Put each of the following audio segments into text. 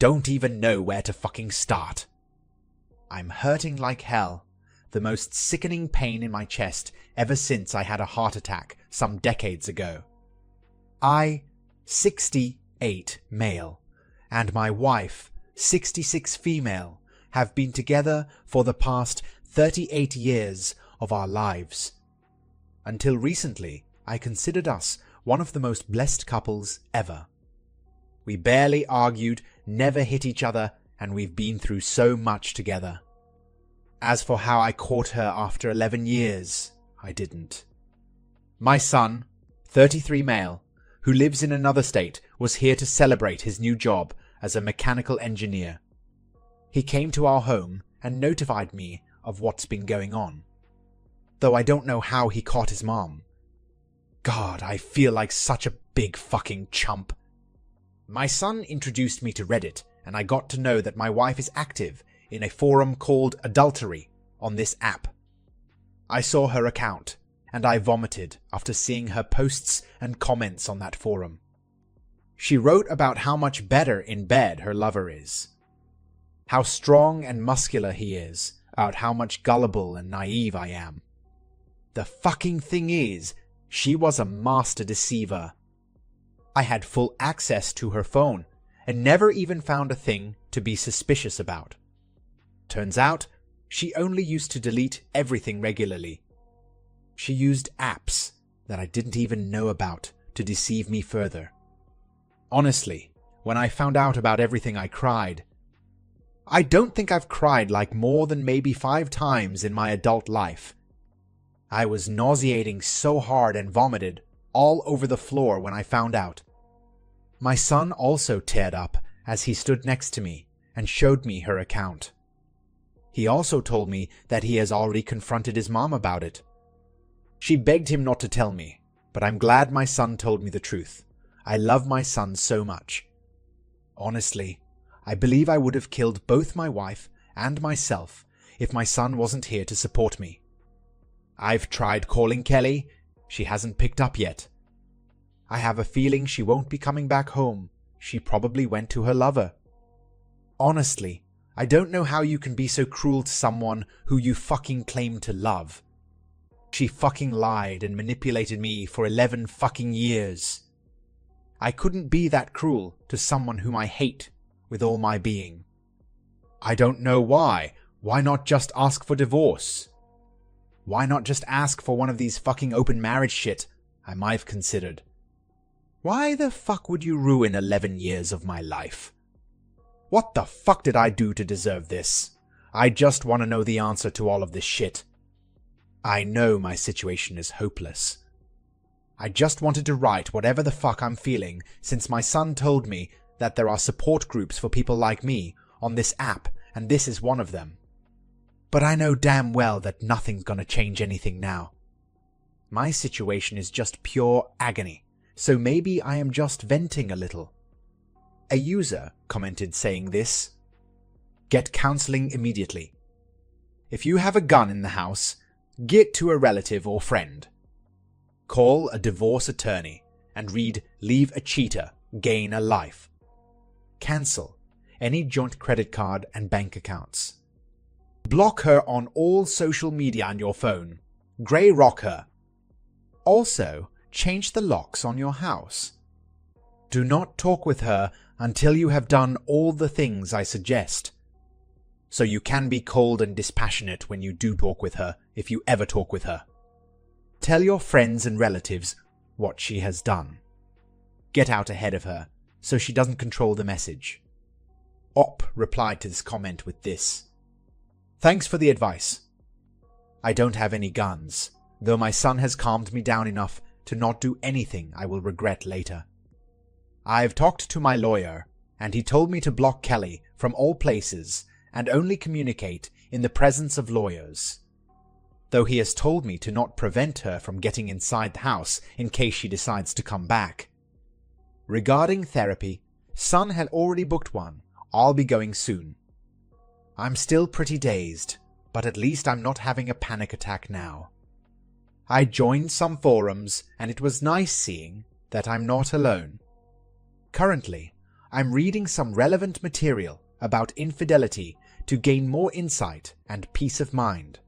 don't even know where to fucking start. I'm hurting like hell, the most sickening pain in my chest ever since I had a heart attack some decades ago. I, 68 male, and my wife, 66 female, have been together for the past 38 years of our lives. Until recently, I considered us one of the most blessed couples ever. We barely argued, never hit each other, and we've been through so much together. As for how I caught her after 11 years, I didn't. My son, 33 male, who lives in another state, was here to celebrate his new job as a mechanical engineer. He came to our home and notified me of what's been going on, though I don't know how he caught his mom. God, I feel like such a big fucking chump. My son introduced me to Reddit, and I got to know that my wife is active in a forum called Adultery on this app. I saw her account, and I vomited after seeing her posts and comments on that forum. She wrote about how much better in bed her lover is, how strong and muscular he is, about how much gullible and naive I am. The fucking thing is, she was a master deceiver. I had full access to her phone, and never even found a thing to be suspicious about. Turns out, she only used to delete everything regularly. She used apps that I didn't even know about to deceive me further. Honestly, when I found out about everything, I cried. I don't think I've cried like more than maybe 5 times in my adult life. I was nauseating so hard and vomited all over the floor when I found out. My son also teared up as he stood next to me and showed me her account. He also told me that he has already confronted his mom about it. She begged him not to tell me, but I'm glad my son told me the truth. I love my son so much. Honestly, I believe I would have killed both my wife and myself if my son wasn't here to support me. I've tried calling Kelly. She hasn't picked up yet. I have a feeling she won't be coming back home. She probably went to her lover. Honestly, I don't know how you can be so cruel to someone who you fucking claim to love. She fucking lied and manipulated me for 11 fucking years. I couldn't be that cruel to someone whom I hate with all my being. I don't know why. Why not just ask for divorce? Why not just ask for one of these fucking open marriage shit I might have considered? Why the fuck would you ruin 11 years of my life? What the fuck did I do to deserve this? I just want to know the answer to all of this shit. I know my situation is hopeless. I just wanted to write whatever the fuck I'm feeling since my son told me that there are support groups for people like me on this app, and this is one of them. But I know damn well that nothing's gonna change anything now. My situation is just pure agony, so maybe I am just venting a little. A user commented saying this: "Get counseling immediately. If you have a gun in the house, get to a relative or friend. Call a divorce attorney and read 'Leave a cheater, gain a life.' Cancel any joint credit card and bank accounts. Block her on all social media on your phone. Grey rock her. Also, change the locks on your house. Do not talk with her until you have done all the things I suggest. So you can be cold and dispassionate when you do talk with her, if you ever talk with her. Tell your friends and relatives what she has done. Get out ahead of her, so she doesn't control the message." Op replied to this comment with this: "Thanks for the advice. I don't have any guns, though my son has calmed me down enough to not do anything I will regret later. I've talked to my lawyer, and he told me to block Kelly from all places and only communicate in the presence of lawyers. Though he has told me to not prevent her from getting inside the house in case she decides to come back. Regarding therapy, son had already booked one. I'll be going soon. I'm still pretty dazed, but at least I'm not having a panic attack now. I joined some forums, and it was nice seeing that I'm not alone. Currently, I'm reading some relevant material about infidelity to gain more insight and peace of mind.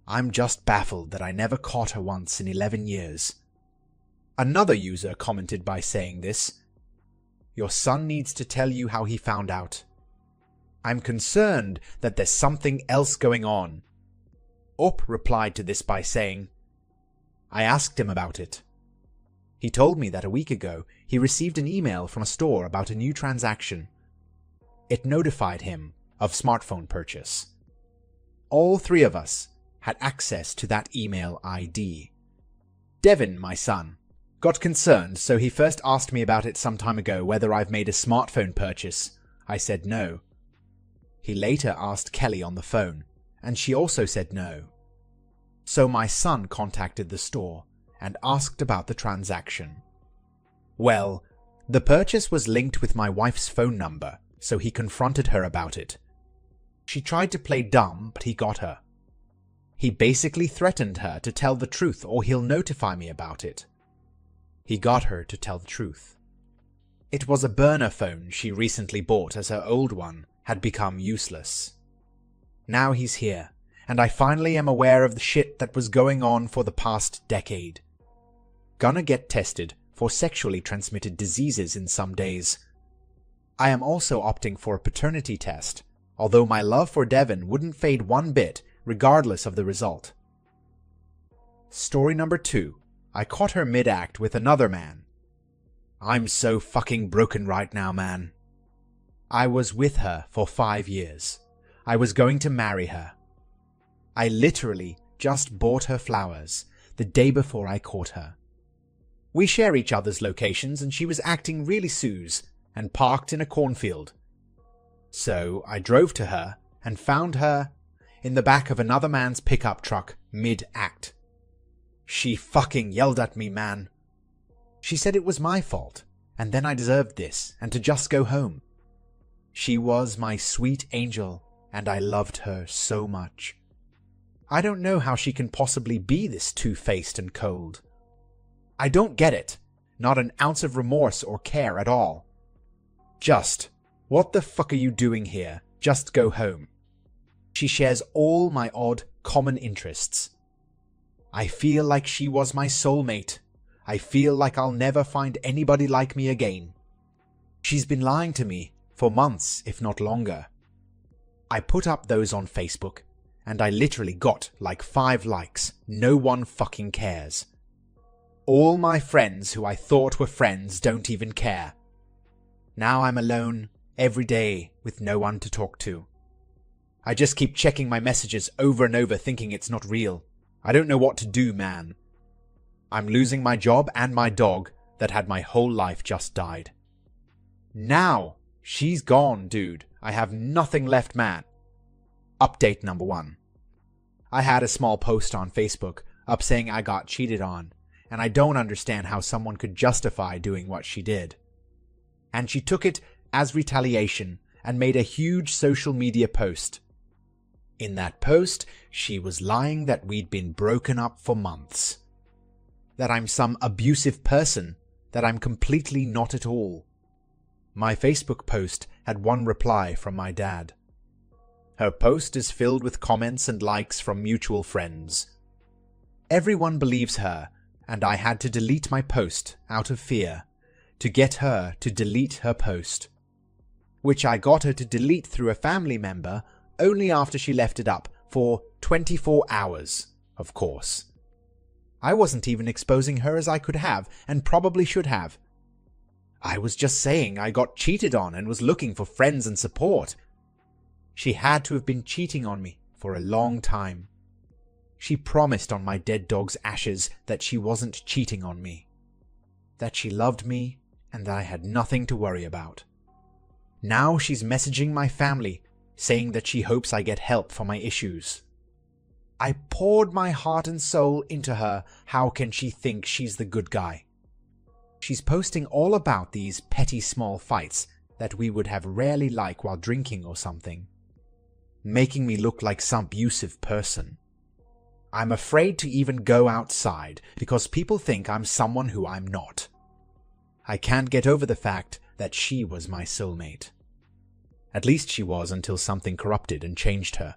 I'm just baffled that I never caught her once in 11 years. Another user commented by saying this: "Your son needs to tell you how he found out. I'm concerned that there's something else going on." Up replied to this by saying, "I asked him about it. He told me that a week ago he received an email from a store about a new transaction. It notified him of smartphone purchase. All three of us had access to that email ID. Devin, my son, got concerned, so he first asked me about it some time ago whether I've made a smartphone purchase. I said no. He later asked Kelly on the phone, and she also said no. So my son contacted the store and asked about the transaction. Well, the purchase was linked with my wife's phone number, so he confronted her about it. She tried to play dumb, but he got her. He basically threatened her to tell the truth or he'll notify me about it. He got her to tell the truth. It was a burner phone she recently bought as her old one had become useless. Now he's here, and I finally am aware of the shit that was going on for the past decade. Gonna get tested for sexually transmitted diseases in some days. I am also opting for a paternity test, although my love for Devin wouldn't fade one bit regardless of the result." Story number 2. I caught her mid-act with another man. I'm so fucking broken right now, man. I was with her for 5 years. I was going to marry her. I literally just bought her flowers the day before I caught her. We share each other's locations and she was acting really Suze and parked in a cornfield. So I drove to her and found her in the back of another man's pickup truck mid-act. She fucking yelled at me, man. She said it was my fault, and then I deserved this, and to just go home. She was my sweet angel, and I loved her so much. I don't know how she can possibly be this two-faced and cold. I don't get it. Not an ounce of remorse or care at all. Just, what the fuck are you doing here? Just go home. She shares all my odd, common interests. I feel like she was my soulmate. I feel like I'll never find anybody like me again. She's been lying to me for months, if not longer. I put up those on Facebook, and I literally got like 5 likes. No one fucking cares. All my friends who I thought were friends don't even care. Now I'm alone every day with no one to talk to. I just keep checking my messages over and over thinking it's not real. I don't know what to do, man. I'm losing my job and my dog that had my whole life just died. Now, she's gone, dude. I have nothing left, man. Update number 1. I had a small post on Facebook up saying I got cheated on, and I don't understand how someone could justify doing what she did. And she took it as retaliation and made a huge social media post. In that post, she was lying that we'd been broken up for months. That I'm some abusive person, that I'm completely not at all. My Facebook post had one reply from my dad. Her post is filled with comments and likes from mutual friends. Everyone believes her, and I had to delete my post out of fear to get her to delete her post, which I got her to delete through a family member only after she left it up for 24 hours, of course. I wasn't even exposing her as I could have, and probably should have. I was just saying I got cheated on and was looking for friends and support. She had to have been cheating on me for a long time. She promised on my dead dog's ashes that she wasn't cheating on me, that she loved me and that I had nothing to worry about. Now she's messaging my family, saying that she hopes I get help for my issues. I poured my heart and soul into her. How can she think she's the good guy? She's posting all about these petty small fights that we would have rarely like while drinking or something, making me look like some abusive person. I'm afraid to even go outside because people think I'm someone who I'm not. I can't get over the fact that she was my soulmate. At least she was until something corrupted and changed her.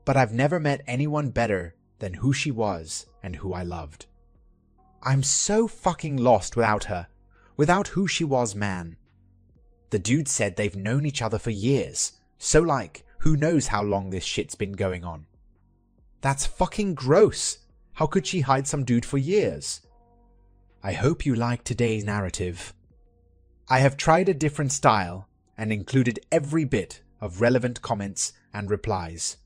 But I've never met anyone better than who she was and who I loved. I'm so fucking lost without her, without who she was, man. The dude said they've known each other for years, so who knows how long this shit's been going on. That's fucking gross. How could she hide some dude for years? I hope you like today's narrative. I have tried a different style and included every bit of relevant comments and replies.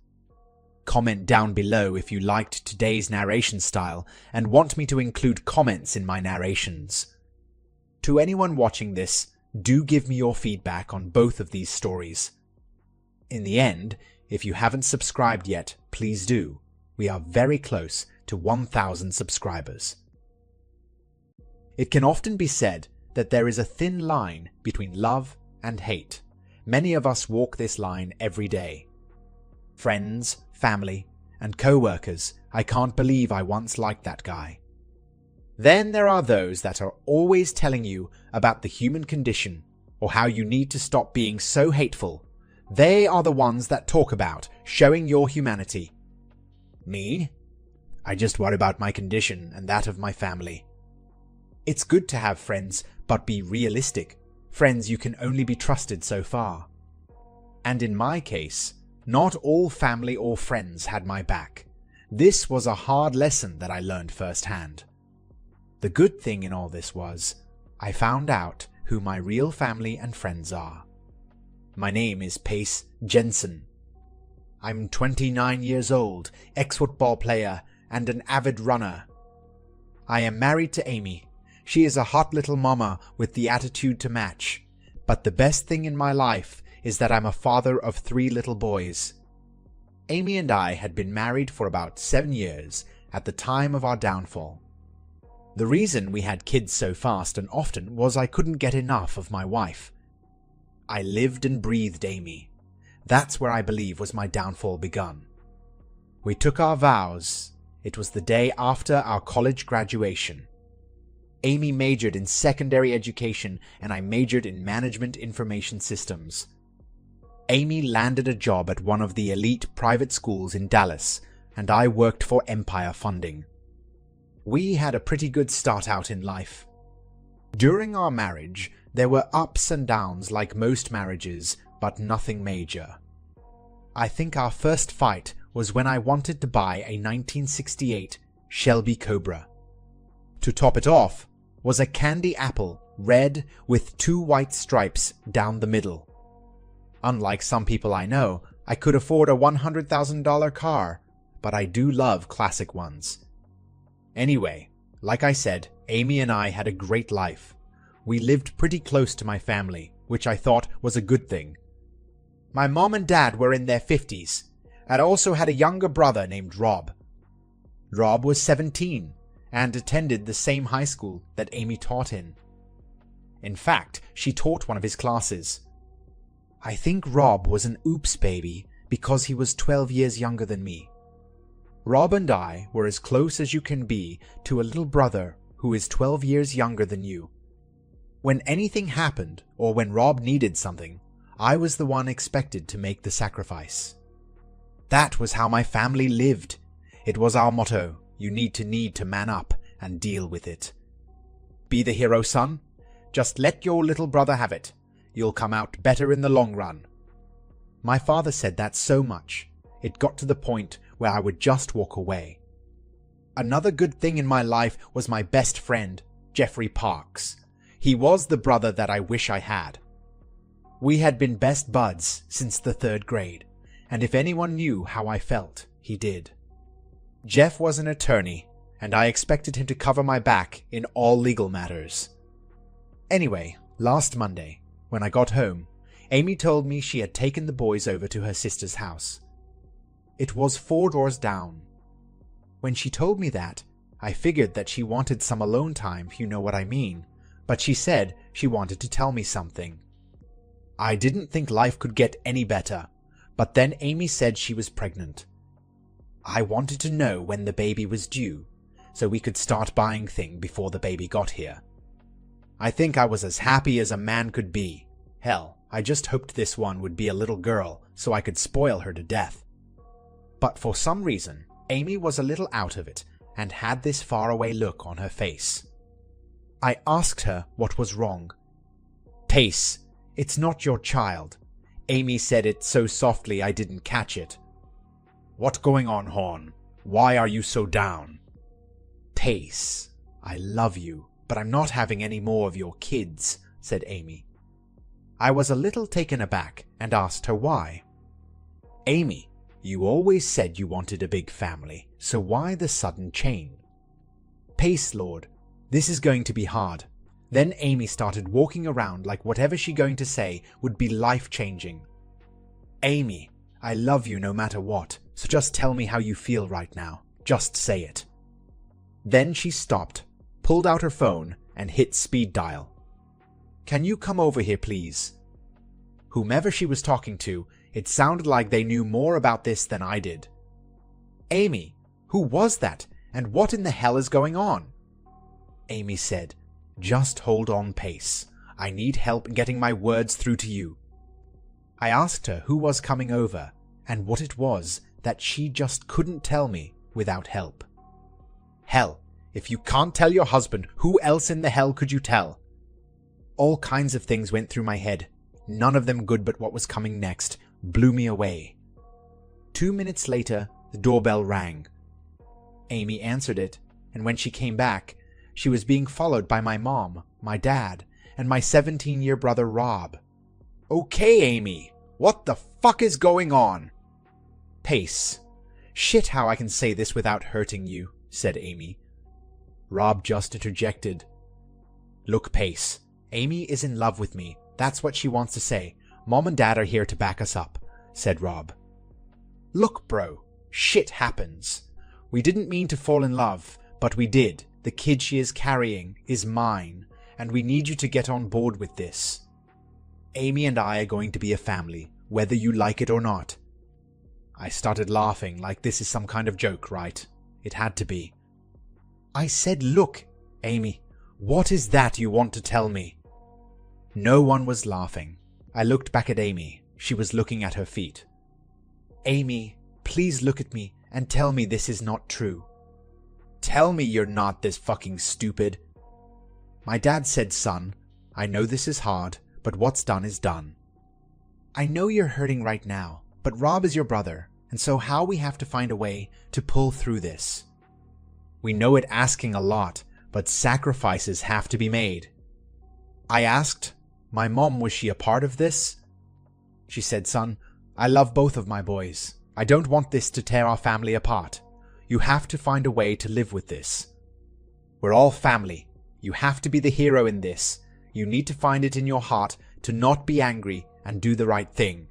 Comment down below if you liked today's narration style and want me to include comments in my narrations. To anyone watching this, do give me your feedback on both of these stories. In the end, if you haven't subscribed yet, please do. We are very close to 1,000 subscribers. It can often be said that there is a thin line between love and hate. Many of us walk this line every day. Friends, family, and co-workers, I can't believe I once liked that guy. Then there are those that are always telling you about the human condition or how you need to stop being so hateful. They are the ones that talk about showing your humanity. Me? I just worry about my condition and that of my family. It's good to have friends, but be realistic. Friends you can only be trusted so far. And in my case, not all family or friends had my back. This was a hard lesson that I learned firsthand. The good thing in all this was, I found out who my real family and friends are. My name is Pace Jensen. I'm 29 years old, ex-football player, and an avid runner. I am married to Amy. She is a hot little mama with the attitude to match. But the best thing in my life is that I'm a father of 3 little boys. Amy and I had been married for about 7 years at the time of our downfall. The reason we had kids so fast and often was I couldn't get enough of my wife. I lived and breathed Amy. That's where I believe was my downfall begun. We took our vows. It was the day after our college graduation. Amy majored in secondary education and I majored in management information systems. Amy landed a job at one of the elite private schools in Dallas, and I worked for Empire Funding. We had a pretty good start out in life. During our marriage, there were ups and downs like most marriages, but nothing major. I think our first fight was when I wanted to buy a 1968 Shelby Cobra. To top it off was a candy apple, red with 2 white stripes down the middle. Unlike some people I know, I could afford a $100,000 car, but I do love classic ones. Anyway, like I said, Amy and I had a great life. We lived pretty close to my family, which I thought was a good thing. My mom and dad were in their 50s, and also had a younger brother named Rob. Rob was 17 and attended the same high school that Amy taught in. In fact, she taught one of his classes. I think Rob was an oops baby because he was 12 years younger than me. Rob and I were as close as you can be to a little brother who is 12 years younger than you. When anything happened or when Rob needed something, I was the one expected to make the sacrifice. That was how my family lived. It was our motto, you need to man up and deal with it. Be the hero, son. Just let your little brother have it. You'll come out better in the long run. My father said that so much, it got to the point where I would just walk away. Another good thing in my life was my best friend, Jeffrey Parks. He was the brother that I wish I had. We had been best buds since the 3rd grade, and if anyone knew how I felt, he did. Jeff was an attorney, and I expected him to cover my back in all legal matters. Anyway, last Monday, when I got home, Amy told me she had taken the boys over to her sister's house. It was 4 doors down. When she told me that, I figured that she wanted some alone time, if you know what I mean, but she said she wanted to tell me something. I didn't think life could get any better, but then Amy said she was pregnant. I wanted to know when the baby was due, so we could start buying things before the baby got here. I think I was as happy as a man could be. Hell, I just hoped this one would be a little girl so I could spoil her to death. But for some reason, Amy was a little out of it and had this faraway look on her face. I asked her what was wrong. "Pace, it's not your child." Amy said it so softly I didn't catch it. "What's going on, Horn? Why are you so down?" "Pace, I love you, but I'm not having any more of your kids," said Amy. I was a little taken aback and asked her why. "Amy, you always said you wanted a big family, so why the sudden change?" "Pace, Lord, this is going to be hard." Then Amy started walking around like whatever she going to say would be life-changing. "Amy, I love you no matter what, so just tell me how you feel right now. Just say it." Then she stopped, pulled out her phone, and hit speed dial. "Can you come over here, please?" Whomever she was talking to, it sounded like they knew more about this than I did. "Amy, who was that, and what in the hell is going on?" Amy said, "Just hold on, Pace. I need help getting my words through to you." I asked her who was coming over, and what it was that she just couldn't tell me without help. Hell, if you can't tell your husband, who else in the hell could you tell? All kinds of things went through my head, none of them good, but what was coming next blew me away. 2 minutes later, the doorbell rang. Amy answered it, and when she came back, she was being followed by my mom, my dad, and my 17-year brother Rob. "Okay, Amy, what the fuck is going on?" "Pace. Shit how I can say this without hurting you," said Amy. Rob just interjected. "Look, Pace, Amy is in love with me. That's what she wants to say. Mom and Dad are here to back us up," said Rob. "Look, bro, shit happens. We didn't mean to fall in love, but we did. The kid she is carrying is mine, and we need you to get on board with this. Amy and I are going to be a family, whether you like it or not." I started laughing like this is some kind of joke, right? It had to be. I said, "Look, Amy, what is that you want to tell me?" No one was laughing. I looked back at Amy. She was looking at her feet. "Amy, please look at me and tell me this is not true." "Tell me you're not this fucking stupid." My dad said, "Son, I know this is hard, but what's done is done. I know you're hurting right now, but Rob is your brother, and so how we have to find a way to pull through this. We know it asking a lot, but sacrifices have to be made." I asked, "My mom, was she a part of this?" She said, "Son, I love both of my boys. I don't want this to tear our family apart. You have to find a way to live with this. We're all family. You have to be the hero in this. You need to find it in your heart to not be angry and do the right thing."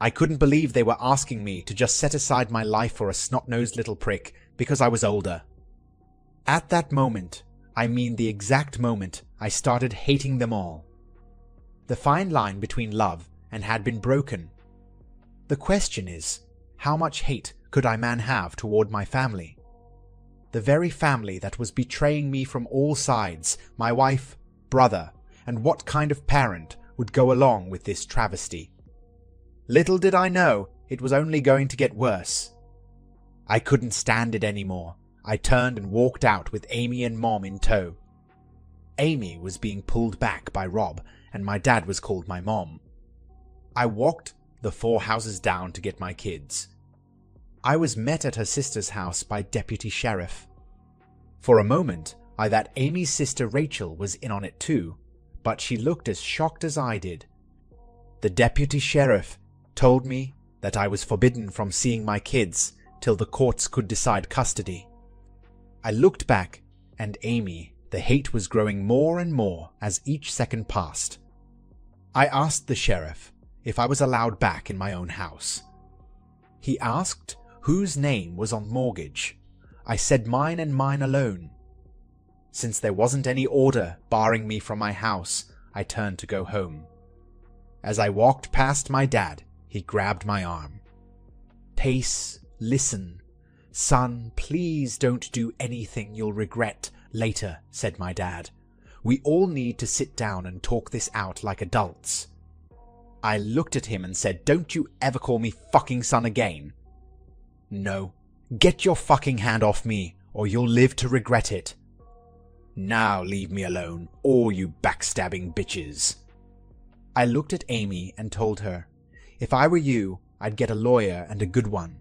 I couldn't believe they were asking me to just set aside my life for a snot-nosed little prick because I was older. At that moment, I mean the exact moment, I started hating them all. The fine line between love and had been broken. The question is, how much hate could I man have toward my family? The very family that was betraying me from all sides, my wife, brother, and what kind of parent would go along with this travesty? Little did I know it was only going to get worse. I couldn't stand it anymore. I turned and walked out with Amy and Mom in tow. Amy was being pulled back by Rob, and my dad was called my mom. I walked the 4 houses down to get my kids. I was met at her sister's house by Deputy Sheriff. For a moment, I thought Amy's sister Rachel was in on it too, but she looked as shocked as I did. The Deputy Sheriff told me that I was forbidden from seeing my kids till the courts could decide custody. I looked back, and Amy, the hate was growing more and more as each second passed. I asked the sheriff if I was allowed back in my own house. He asked whose name was on mortgage. I said mine and mine alone. Since there wasn't any order barring me from my house, I turned to go home. As I walked past my dad, he grabbed my arm. "Pace, listen. Son, please don't do anything you'll regret later," said my dad. We all need to sit down and talk this out like adults." I looked at him and said, "Don't you ever call me fucking son again." "No. Get your fucking hand off me, or you'll live to regret it." "Now leave me alone, all you backstabbing bitches." I looked at Amy and told her, "If I were you, I'd get a lawyer and a good one."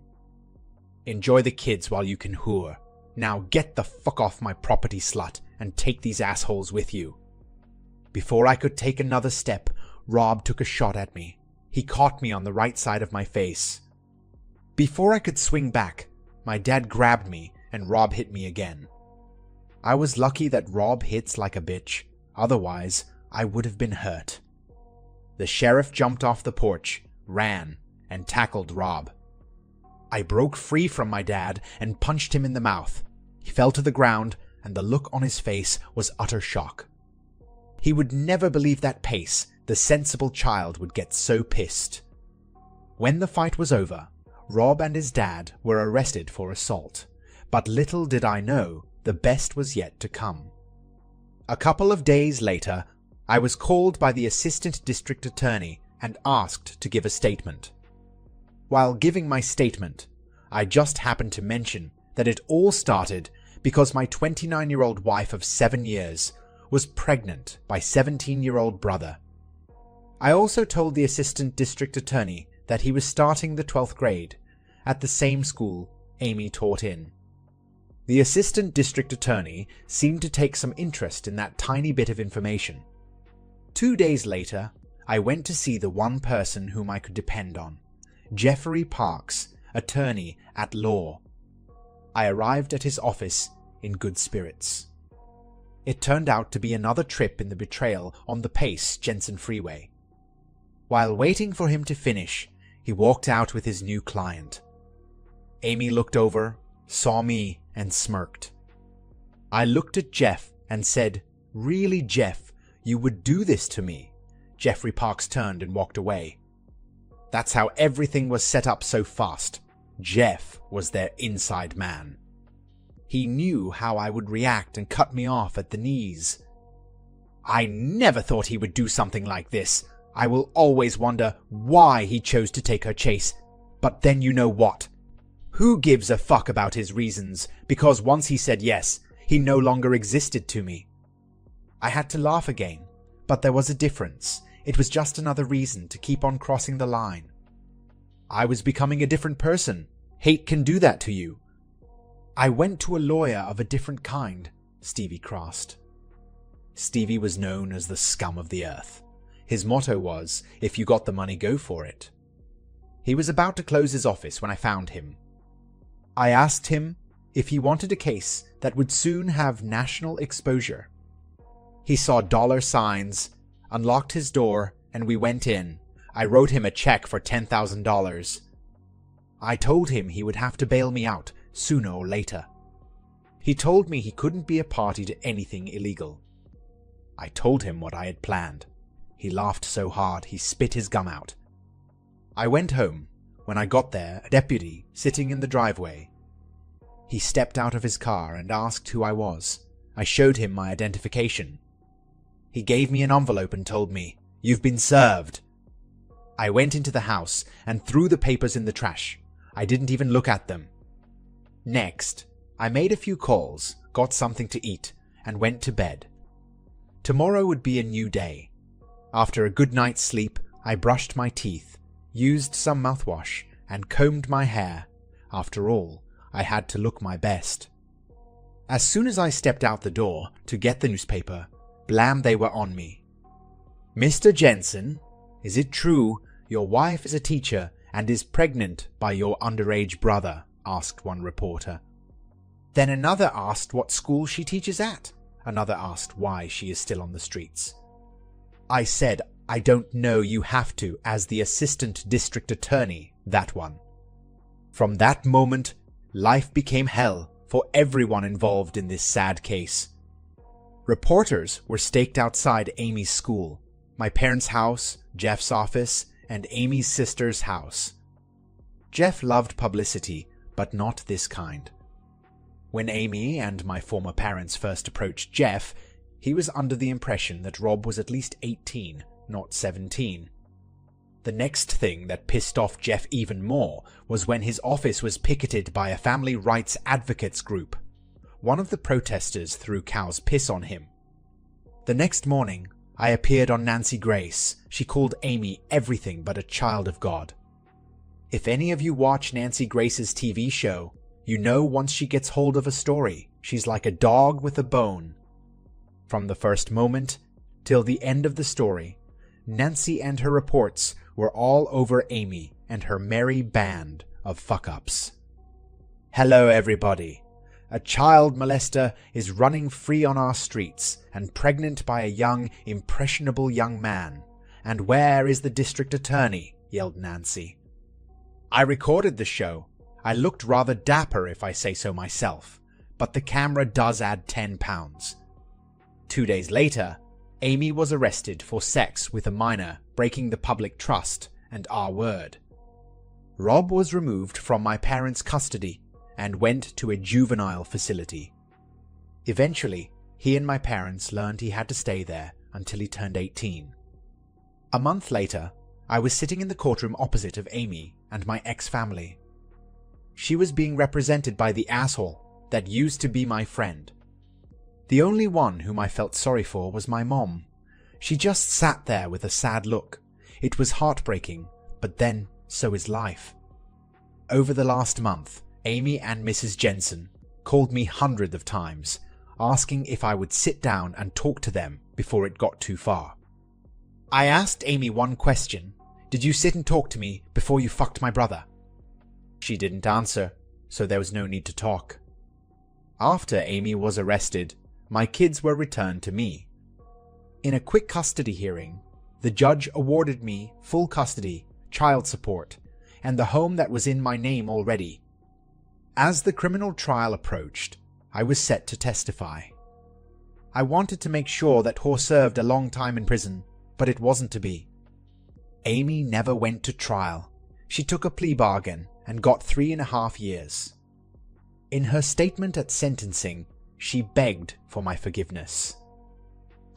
"Enjoy the kids while you can whore. Now get the fuck off my property, slut, and take these assholes with you." Before I could take another step, Rob took a shot at me. He caught me on the right side of my face. Before I could swing back, my dad grabbed me and Rob hit me again. I was lucky that Rob hits like a bitch, otherwise I would have been hurt. The sheriff jumped off the porch, ran, and tackled Rob. I broke free from my dad and punched him in the mouth. He fell to the ground, and the look on his face was utter shock. He would never believe that Pace, the sensible child, would get so pissed. When the fight was over, Rob and his dad were arrested for assault, but little did I know the best was yet to come. A couple of days later, I was called by the assistant district attorney and asked to give a statement. While giving my statement, I just happened to mention that it all started because my 29-year-old wife of 7 years was pregnant by 17-year-old brother. I also told the assistant district attorney that he was starting the 12th grade at the same school Amy taught in. The assistant district attorney seemed to take some interest in that tiny bit of information. 2 days later, I went to see the one person whom I could depend on, Jeffrey Parks, attorney at law. I arrived at his office in good spirits. It turned out to be another trip in the betrayal on the Pace-Jensen freeway. While waiting for him to finish, he walked out with his new client. Amy looked over, saw me, and smirked. I looked at Jeff and said, "Really, Jeff, you would do this to me?" Jeffrey Parks turned and walked away. That's how everything was set up so fast. Jeff was their inside man. He knew how I would react and cut me off at the knees. I never thought he would do something like this. I will always wonder why he chose to take her chase. But then you know what? Who gives a fuck about his reasons? Because once he said yes, he no longer existed to me. I had to laugh again, but there was a difference. It was just another reason to keep on crossing the line. I was becoming a different person. Hate can do that to you. I went to a lawyer of a different kind, Stevie crossed. Stevie was known as the scum of the earth. His motto was, "If you got the money, go for it." He was about to close his office when I found him. I asked him if he wanted a case that would soon have national exposure. He saw dollar signs, unlocked his door, and we went in. I wrote him a check for $10,000. I told him he would have to bail me out sooner or later. He told me he couldn't be a party to anything illegal. I told him what I had planned. He laughed so hard he spit his gum out. I went home. When I got there, a deputy sitting in the driveway. He stepped out of his car and asked who I was. I showed him my identification. He gave me an envelope and told me, "You've been served." I went into the house and threw the papers in the trash. I didn't even look at them. Next, I made a few calls, got something to eat, and went to bed. Tomorrow would be a new day. After a good night's sleep, I brushed my teeth, used some mouthwash, and combed my hair. After all, I had to look my best. As soon as I stepped out the door to get the newspaper, blam, they were on me. "Mr. Jensen, is it true your wife is a teacher and is pregnant by your underage brother?" asked one reporter. Then another asked what school she teaches at. Another asked why she is still on the streets. I said, "I don't know, you have to, as the assistant district attorney," that one. From that moment, life became hell for everyone involved in this sad case. Reporters were staked outside Amy's school, my parents' house, Jeff's office, and Amy's sister's house. Jeff loved publicity, but not this kind. When Amy and my former parents first approached Jeff, He was under the impression that Rob was at least 18, not 17. The next thing that pissed off Jeff even more was when his office was picketed by a family rights advocates group. One of the protesters threw cow's piss on him. The next morning, I appeared on Nancy Grace. She called Amy everything but a child of God. If any of you watch Nancy Grace's TV show, you know once she gets hold of a story, she's like a dog with a bone. From the first moment till the end of the story, Nancy and her reports were all over Amy and her merry band of fuck-ups. Hello everybody. A child molester is running free on our streets and pregnant by a young, impressionable young man. And where is the district attorney? Yelled Nancy. I recorded the show. I looked rather dapper if I say so myself, but the camera does add 10 pounds. 2 days later, Amy was arrested for sex with a minor, breaking the public trust and our word. Rob was removed from my parents' custody and went to a juvenile facility. Eventually, he and my parents learned he had to stay there until he turned 18. A month later, I was sitting in the courtroom opposite of Amy and my ex-family. She was being represented by the asshole that used to be my friend. The only one whom I felt sorry for was my mom. She just sat there with a sad look. It was heartbreaking, but then so is life. Over the last month, Amy and Mrs. Jensen called me hundreds of times, asking if I would sit down and talk to them before it got too far. I asked Amy one question. Did you sit and talk to me before you fucked my brother? She didn't answer, so there was no need to talk. After Amy was arrested, my kids were returned to me. In a quick custody hearing, the judge awarded me full custody, child support, and the home that was in my name already. As the criminal trial approached, I was set to testify. I wanted to make sure that Hoare served a long time in prison, but it wasn't to be. Amy never went to trial. She took a plea bargain and got 3.5 years. In her statement at sentencing, she begged for my forgiveness.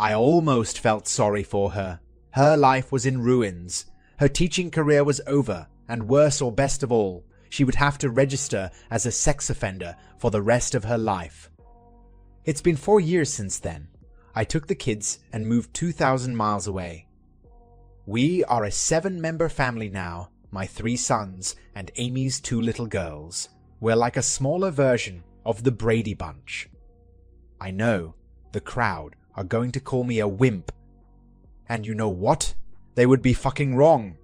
I almost felt sorry for her. Her life was in ruins. Her teaching career was over, and worse or best of all, she would have to register as a sex offender for the rest of her life. It's been 4 years since then. I took the kids and moved 2,000 miles away. We are a 7-member family now, my 3 sons and Amy's 2 little girls. We're like a smaller version of the Brady Bunch. I know, the crowd are going to call me a wimp. And you know what? They would be fucking wrong.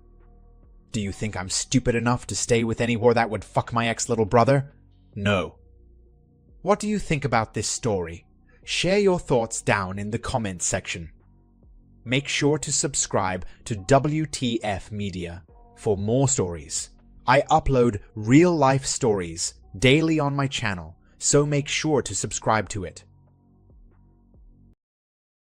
Do you think I'm stupid enough to stay with any whore that would fuck my ex-little brother? No. What do you think about this story? Share your thoughts down in the comments section. Make sure to subscribe to WTF Media for more stories. I upload real-life stories daily on my channel, so make sure to subscribe to it.